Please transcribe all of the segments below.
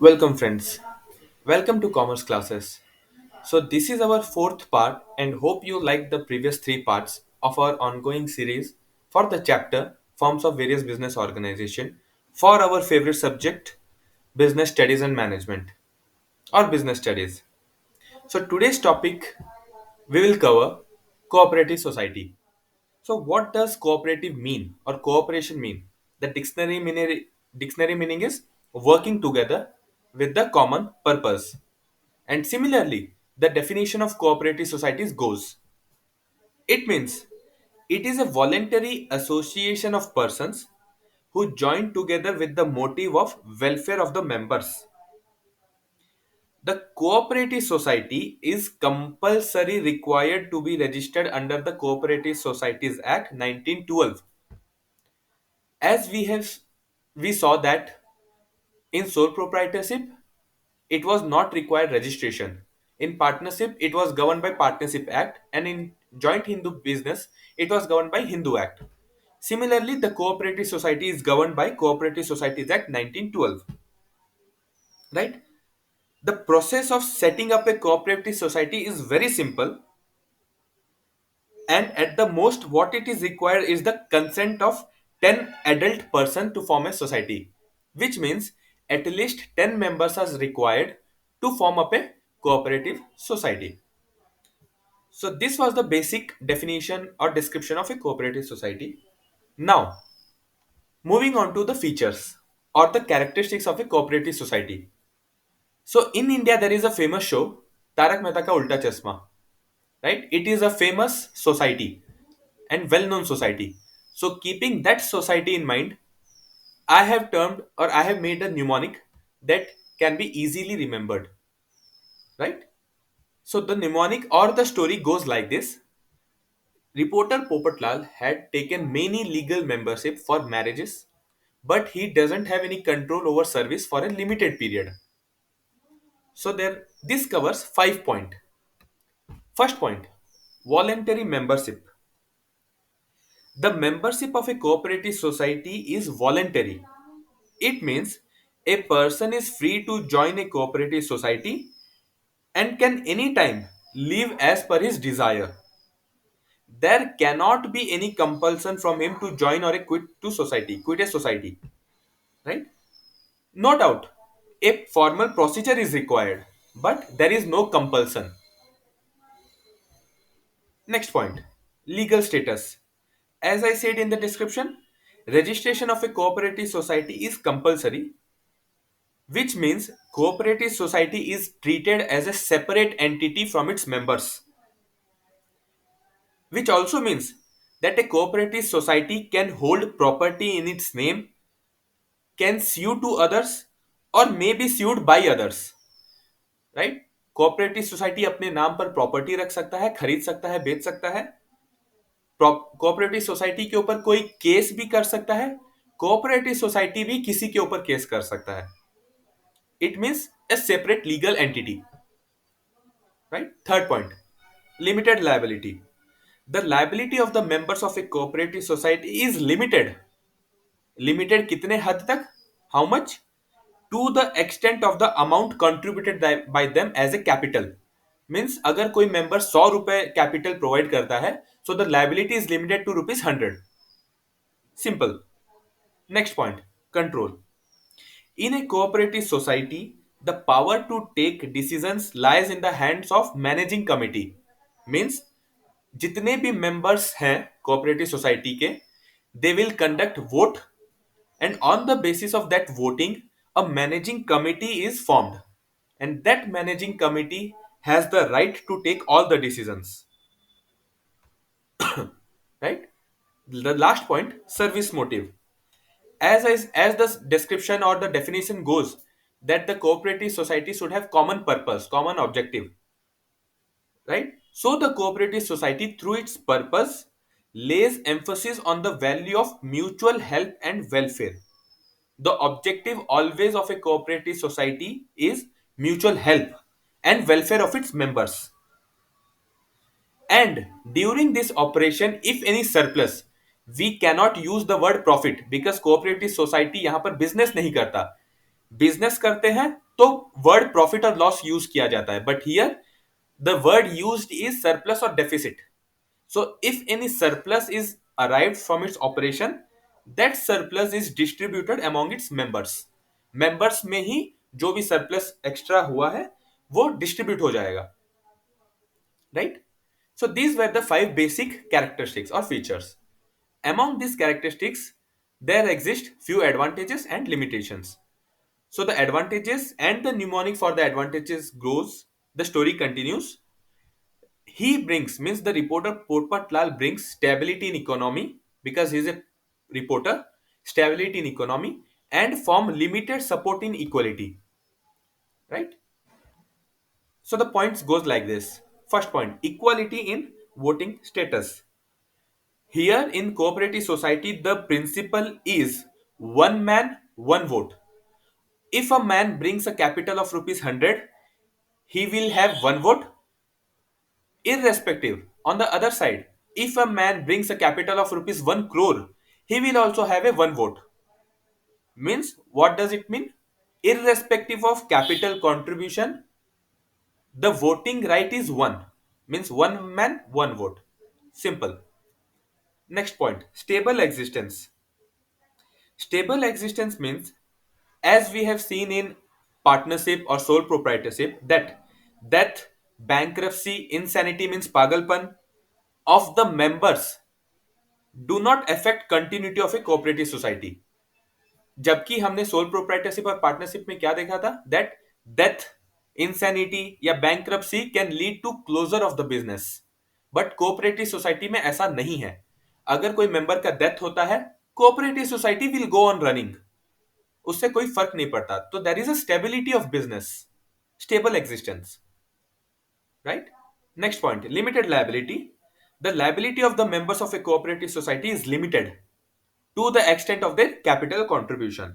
Welcome, friends. Welcome to Commerce Classes. So, this is our fourth part, and hope you liked the previous three parts of our ongoing series for the chapter Forms of Various Business Organization for our favorite subject, Business Studies and Management or Business Studies. So, today's topic we will cover cooperative society. So, what does cooperative mean or cooperation mean? The dictionary meaning is working together with the common purpose. And similarly, the definition of cooperative societies goes it means it is a voluntary association of persons who join together with the motive of welfare of the members. The cooperative society is compulsory required to be registered under the Cooperative Societies Act 1912. As we saw that in sole proprietorship it was not required registration. In partnership, it was governed by Partnership Act, and in joint Hindu business, it was governed by Hindu Act. Similarly, the cooperative society is governed by Cooperative Societies Act 1912. Right? The process of setting up a cooperative society is very simple, and at the most, what it is required is the consent of 10 adult person to form a society, which means at least 10 members are required to form up a cooperative society. So this was the basic definition or description of a cooperative society. Now, moving on to the features or the characteristics of a cooperative society. So in India, there is a famous show, Tarak Mehta Ka Ulta Chashma, right? It is a famous society and well-known society. So keeping that society in mind, I have termed or I have made a mnemonic that can be easily remembered, right? So the mnemonic or the story goes like this. Reporter Popatlal had taken many legal membership for marriages, but he doesn't have any control over service for a limited period. So there this covers 5 points. First point, voluntary membership. The membership of a cooperative society is voluntary. It means a person is free to join a cooperative society and can anytime leave as per his desire. There cannot be any compulsion from him to join or a quit a society, right? No doubt, a formal procedure is required, but there is no compulsion. Next point, legal status. As I said in the description, registration of a cooperative society is compulsory, which means cooperative society is treated as a separate entity from its members, which also means that a cooperative society can hold property in its name, can sue to others, or may be sued by others, right. Cooperative society अपने नाम पर property रख सकता है, खरीद सकता है, बेच सकता है. कोऑपरेटिव सोसाइटी के ऊपर कोई केस भी कर सकता है. कोऑपरेटिव सोसाइटी भी किसी के ऊपर केस कर सकता है. It means a separate legal entity, right. Third point, limited liability. The liability of the members of a cooperative society is limited. Limited कितने हद तक? How much? To the extent of the amount contributed by them as a capital. Means अगर कोई member 100 रुपए capital provide करता है, so the liability is limited to ₹100. Simple. Next point, control. In a cooperative society the power to take decisions lies in the hands of managing committee. Means जितने भी members हैं cooperative society के, they will conduct vote, and on the basis of that voting a managing committee is formed, and that managing committee has the right to take all the decisions, right. The last point, service motive. As the description or the definition goes, that the cooperative society should have common purpose, common objective, right. So the cooperative society through its purpose lays emphasis on the value of mutual help and welfare. The objective always of a cooperative society is mutual help and welfare of its members. And during this operation, if any surplus, we cannot use the word profit because cooperative society यहाँ पर business नहीं करता. Business करते हैं तो word profit और loss use किया जाता है, but here the word used is surplus और deficit. So if any surplus is arrived from its operation, that surplus is distributed among its members. Members में ही जो भी surplus extra हुआ है वो distribute हो जाएगा, right? So these were the 5 basic characteristics or features. Among these characteristics, there exist few advantages and limitations. So the advantages and the mnemonic for the advantages grows. The story continues. He brings, means the reporter Potpatlal brings stability in economy because he is a reporter, stability in economy and form limited support in equality, right? So the points goes like this. First point, equality in voting status. Here in cooperative society, the principle is one man, one vote. If a man brings a capital of rupees 100, he will have one vote irrespective. On the other side, if a man brings a capital of rupees 1 crore, he will also have a one vote. Means, what does it mean? Irrespective of capital contribution, the voting right is one. Means one man, one vote. Simple. Next point, stable existence. Stable existence means, as we have seen in partnership or sole proprietorship, that death, bankruptcy, insanity means pagalpan of the members do not affect continuity of a cooperative society. जबकि हमने sole proprietorship और partnership में क्या देखा था, that death, insanity या bankruptcy can lead to closure of the business. But cooperative society में ऐसा नहीं है. अगर कोई मेंबर का डेथ होता है, cooperative society will go on running, उससे कोई फर्क नहीं पड़ता. तो there is a stability of business, stable existence, right. Next point, limited liability. The liability of the members of a cooperative society is limited to the extent of their capital contribution.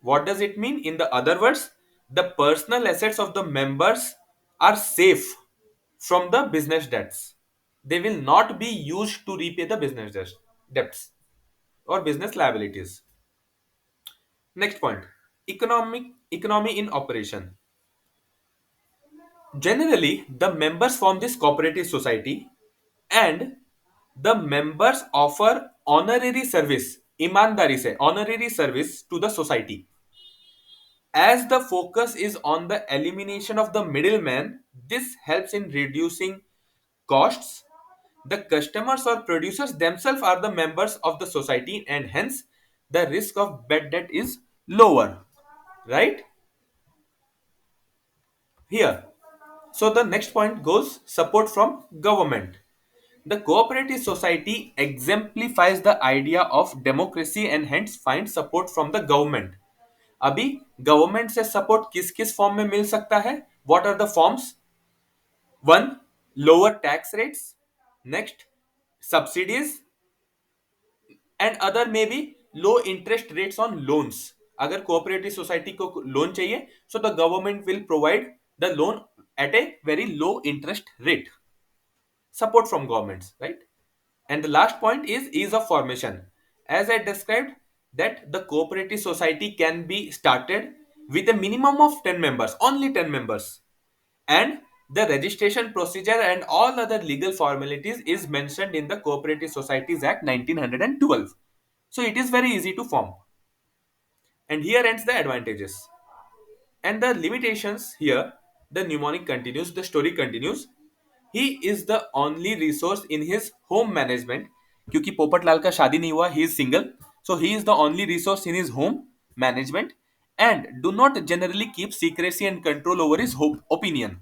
What does it mean? In the other words, the personal assets of the members are safe from the business debts. They will not be used to repay the business debts or business liabilities. Next point, economy in operation. Generally, the members form this cooperative society and the members offer honorary service, ईमानदारी से honorary service to the society. As the focus is on the elimination of the middleman, this helps in reducing costs. The customers or producers themselves are the members of the society and hence the risk of bad debt is lower, right? Here. So the next point goes support from government. The cooperative society exemplifies the idea of democracy and hence finds support from the government. अभी government से support किस किस form में मिल सकता है? What are the forms? One, lower tax rates. Next, subsidies and other may be low interest rates on loans. अगर cooperative society को लोन चाहिए, so the government will provide the loan at a very low interest rate. Support from governments, right? And the last point is ease of formation. As I described, that the cooperative society can be started with a minimum of 10 members, only 10 members. And the registration procedure and all other legal formalities is mentioned in the Cooperative Societies Act 1912. So it is very easy to form. And here ends the advantages. And the limitations here, the mnemonic continues, the story continues. He is the only resource in his home management. क्योंकि पोपटलाल का शादी नहीं हुआ, he is single, so he is the only resource in his home management and do not generally keep secrecy and control over his opinion.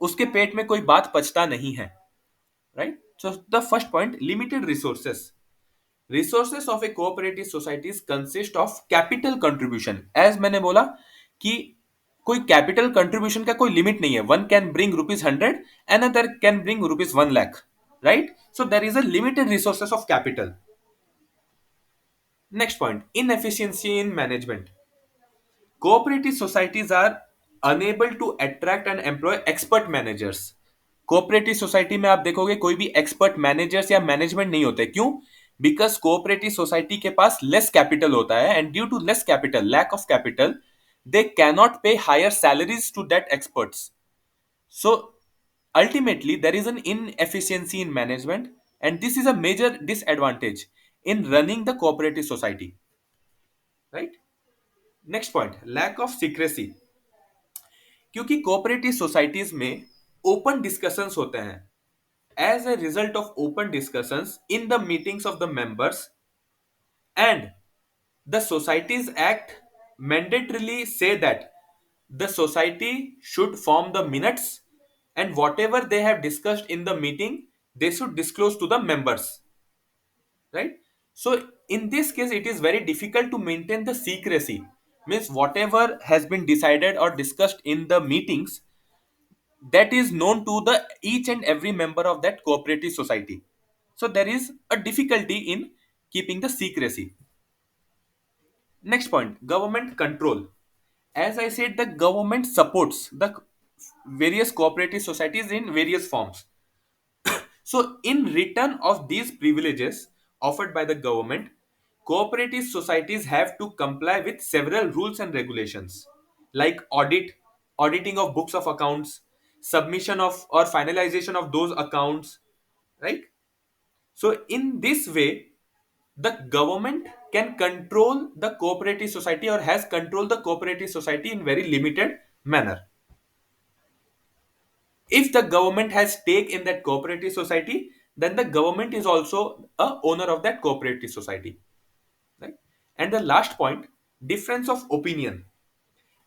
उसके पेट में कोई बात पचता नहीं है, right? So the first point, limited resources. Resources of a cooperative societies consist of capital contribution. As मैंने बोला कि कोई कैपिटल कंट्रीब्यूशन का कोई लिमिट नहीं है. One can bring ₹100, another can bring ₹1 lakh, right? So there is a limited resources of capital. Next point, inefficiency in management. Cooperative societies are unable to attract and employ expert managers. Cooperative society में आप देखोगे कोई भी expert managers या management नहीं होते. क्यों? Because cooperative society के पास लेस कैपिटल होता है and due to less capital, lack of capital, they cannot pay higher salaries to that experts. So ultimately, there is an inefficiency in management, and this is a major disadvantage in running the cooperative society. Right? Next point, lack of secrecy. क्योंकि cooperative societies में open discussions होते हैं. As a result of open discussions in the meetings of the members, and the societies act mandatorily say that the society should form the minutes, and whatever they have discussed in the meeting they should disclose to the members, right? So in this case it is very difficult to maintain the secrecy, means whatever has been decided or discussed in the meetings, that is known to the each and every member of that cooperative society. So there is a difficulty in keeping the secrecy. Next point, government control. As I said, the government supports the various cooperative societies in various forms. So, in return of these privileges offered by the government, cooperative societies have to comply with several rules and regulations, like auditing of books of accounts, submission of or finalization of those accounts, right? So, in this way, the government can control the cooperative society or has controlled the cooperative society in very limited manner. If the government has stake in that cooperative society, then the government is also a owner of that cooperative society, right? And the last point, difference of opinion.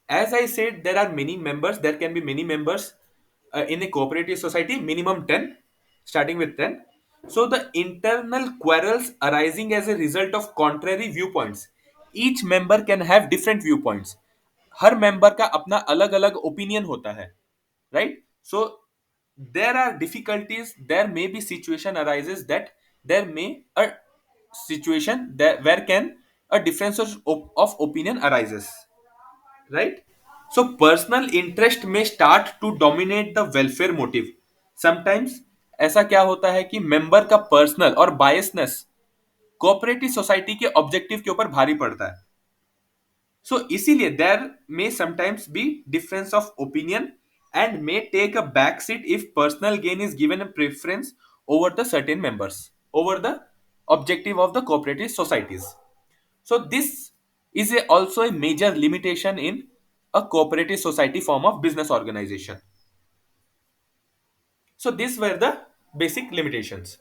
As I said, there are many members, there can be many members in a cooperative society, minimum 10, starting with 10. So the internal quarrels arising as a result of contrary viewpoints, each member can have different viewpoints. Her member का अपना अलग अलग opinion होता है, right? So there are difficulties, there may be situation arises that there may a situation that where can a difference of opinion arises, right? So personal interest may start to dominate the welfare motive. Sometimes ऐसा क्या होता है कि member का personal और business cooperative society के objective के ऊपर भारी पड़ता है. सो इसीलिए there may sometimes be difference of opinion and may take a back seat if personal gain is given a preference over the certain members, over the objective of the cooperative societies. So this is also a major limitation in a cooperative society form of business organization. So these were the basic limitations.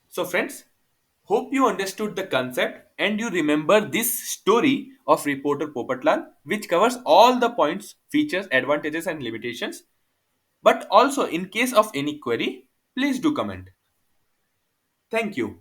So friends, hope you understood the concept and you remember this story of reporter Popatlal, which covers all the points, features, advantages and limitations. But also in case of any query, please do comment. Thank you.